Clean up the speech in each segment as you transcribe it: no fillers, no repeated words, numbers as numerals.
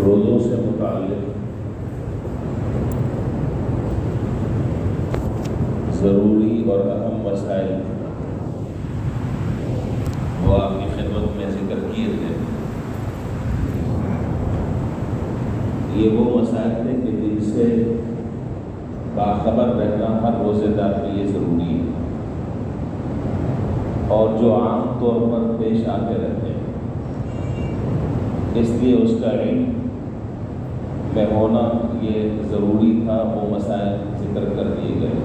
روزوں سے متعلق ضروری اور اہم مسائل وہ آپ کی خدمت میں ذکر کیے تھے۔ یہ وہ مسائل تھے کہ جن سے باخبر رہنا ہر روزے دار کے لیے ضروری ہے، اور جو عام طور پر پیش آتے رہتے ہیں، اس لیے اس کا علم میں ہونا یہ ضروری تھا۔ وہ مسائل ذکر کر دیے گئے۔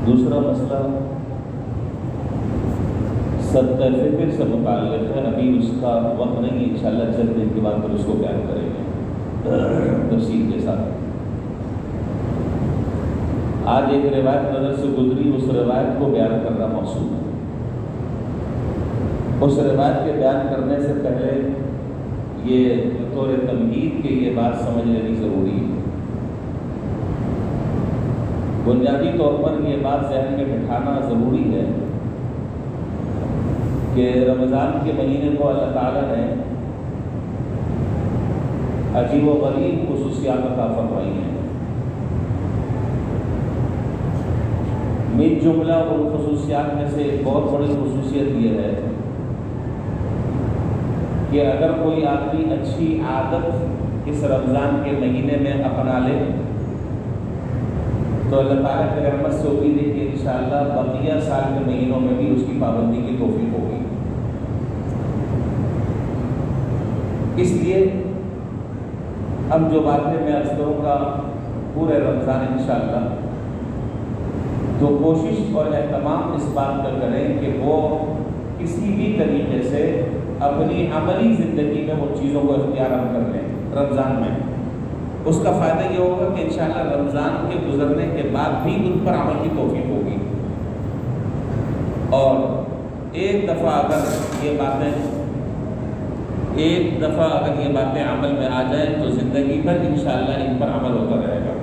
دوسرا مسئلہ صدقہ فطر سے متعلق ہے۔ ابھی اس کا وقت نہیں ہے، انشاءاللہ چند دن کے بعد پھر اس کو بیان کریں گے تفصیل کے ساتھ۔ آج ایک روایت نظر سے گزری، اس روایت کو بیان کرنا موصول ہے۔ اس روایت کے بیان کرنے سے پہلے یہ بطور تمہید کہ یہ بات سمجھ لینی ضروری ہے۔ بنیادی طور پر یہ بات ذہن میں بٹھانا ضروری ہے کہ رمضان کے مہینے کو اللہ تعالیٰ نے عجیب و غریب خصوصیات عطا فرمائی ہیں۔ من جملہ ان خصوصیات میں سے ایک بہت بڑی خصوصیت یہ ہے کہ اگر کوئی آدمی اچھی عادت اس رمضان کے مہینے میں اپنا لے تو اللہ تعالیٰ کی رحمت سے امید ہے کہ انشاءاللہ بقیہ سال کے مہینوں میں بھی اس کی پابندی کی توفیق ہوگی۔ اس لیے اب جو باتیں میں عرض کروں گا پورے رمضان انشاءاللہ، تو کوشش اور اہتمام اس بات کا کریں کہ وہ کسی بھی طریقے سے اپنی عملی زندگی میں وہ چیزوں کو اختیار کر لیں رمضان میں۔ اس کا فائدہ یہ ہوگا کہ انشاءاللہ رمضان کے گزرنے کے بعد بھی ان پر عمل کی توفیق ہوگی، اور ایک دفعہ اگر یہ باتیں عمل میں آ جائیں تو زندگی بھر انشاءاللہ ان پر عمل ہوتا رہے گا۔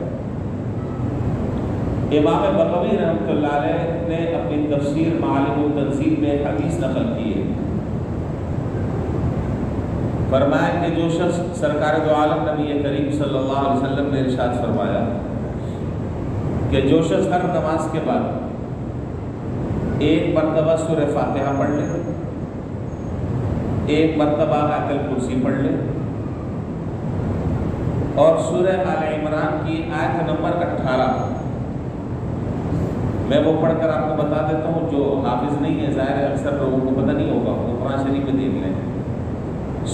امام بغوی رحمۃ اللہ علیہ نے اپنی تفسیر معالم التنزیل میں حدیث نقل کی ہے۔ فرمایا کہ جو شخص سرکار دو عالم نبی کریم صلی اللہ علیہ وسلم نے ارشاد فرمایا کہ جو شخص ہر نماز کے بعد ایک مرتبہ سورہ فاتحہ پڑھ لے، ایک مرتبہ آیت الکرسی پڑھ لے، اور سورہ آل عمران کی آیت نمبر 18 میں وہ پڑھ کر آپ کو بتا دیتا ہوں، جو حافظ نہیں ہے ظاہر ہے اکثر لوگوں کو پتہ نہیں ہوگا، وہ قرآن شریف میں دیکھ لیں۔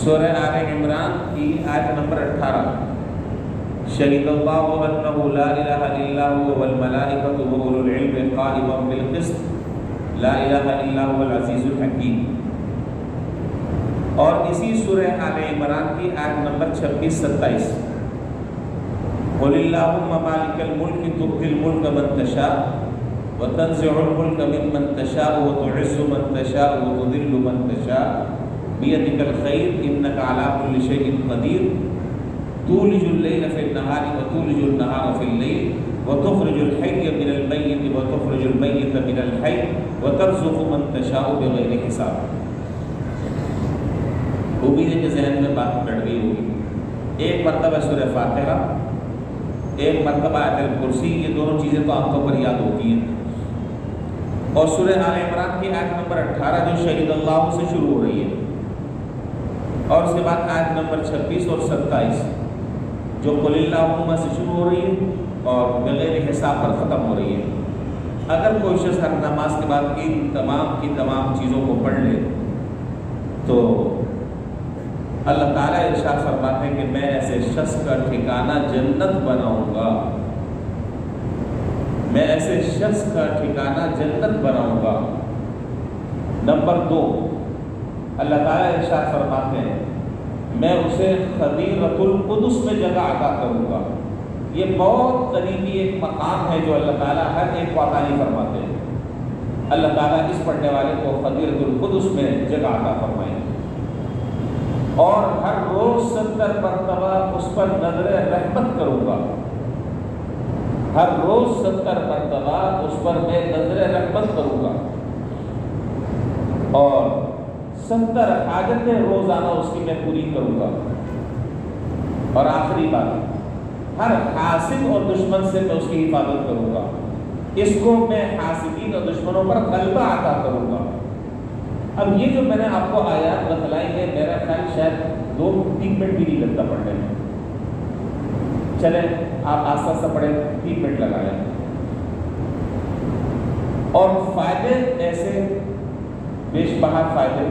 سورہ آل عمران کی آیت نمبر 18، شہید اللہ انہ لا الہ الا هو والملائکۃ واولو العلم قائما بالقسط لا الہ الا هو العزیز الحکیم۔ اور اسی سورہ آل عمران کی آیت نمبر 26-27، قل اللہم مالک الملک تؤتی الملک من تشاء وتنزع الملک ممن تشاء وتعز من تشاء وتذل من تشاء بیدک الخیر انک علی کل شیء قدیر تولج اللیل فی النہار وتولج النہار فی اللیل وتخرج الحی من المیت وتخرج المیت من الحی وترزق من تشاء بغیر حساب۔ امید ہے کہ ذہن میں بات بیٹھ گئی ہوگی۔ ایک مرتبہ سورہ فاتحہ، ایک مرتبہ آیت الکرسی، یہ دونوں چیزیں تو عام طور پر یاد ہوتی ہیں، اور سورہ آل عمران کی آیت نمبر 18 جو شہید اللہ سے شروع ہو رہی ہے، اور اس کے بعد آیت نمبر 26 اور 27 جو قل اللہم سے شروع ہو رہی ہے اور بغیر حساب پر ختم ہو رہی ہے۔ اگر کوئی شخص ہر نماز کے بعد ان تمام کی تمام چیزوں کو پڑھ لے تو اللہ تعالیٰ ارشاد فرماتے ہیں کہ میں ایسے شخص کا ٹھکانہ جنت بناؤں گا، میں ایسے شخص کا ٹھکانہ جنت بناؤں گا۔ نمبر 2، اللہ تعالیٰ ارشاد فرماتے ہیں میں اسے خدیرۃ القدس میں جگہ عطا کروں گا۔ یہ بہت قریبی ایک مقام ہے جو اللہ تعالیٰ ہر ایک کو عطا نہیں فرماتے ہیں۔ اللہ تعالیٰ اس پڑھنے والے کو خدیرۃ القدس میں جگہ عطا فرمائیں۔ اور ہر روز 70 مرتبہ اس پر نظر رحمت کروں گا، ہر روز 70 مرتبہ اس پر میں نظر رحمت کروں گا، اور 70 حاجتیں روزانہ اس کی میں پوری کروں گا، اور آخری بات ہر حاسد اور دشمن سے میں اس کی حفاظت کروں گا، اس کو میں حاسدین اور دشمنوں پر غلبہ عطا کروں گا۔ اب یہ جو میں نے آپ کو آیات بتلائی ہے، میرا خیال شاید 2-3 منٹ بھی نہیں لگتا پڑھنے میں، چلیں آپ آستہ آستہ پڑھیں، 3 منٹ لگائیں، اور فائدے ایسے بیش بہا فائدے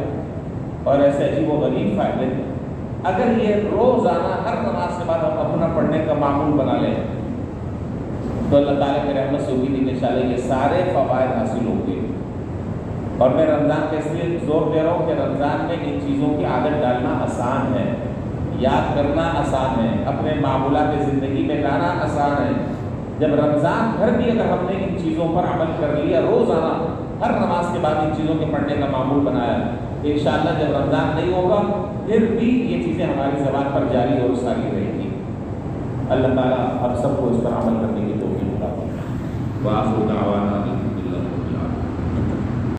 اور ایسے عجیب و غریب فائدے، اگر یہ روزانہ ہر نماز کے بعد ہم اپنا پڑھنے کا معمول بنا لیں تو اللہ تعالیٰ کی رحمت سے امید انشاءاللہ یہ سارے فوائد حاصل ہوں گے۔ اور میں رمضان کے اس لیے زور دے رہا ہوں کہ رمضان میں ان چیزوں کی عادت ڈالنا آسان ہے، یاد کرنا آسان ہے، اپنے معمولات زندگی میں لانا آسان ہے۔ جب رمضان بھر بھی اگر ہم نے ان چیزوں پر عمل کر لیا، روزانہ ہر نماز کے بعد ان چیزوں کے پڑھنے کا معمول بنایا، انشاءاللہ جب رمضان نہیں ہوگا پھر بھی یہ چیزیں ہماری زبان پر جاری اور ساری رہیں گی۔ اللہ تعالیٰ ہم سب کو اس پر عمل کرنے کی توفیق عطا فرمائے۔ وآخر دعوانا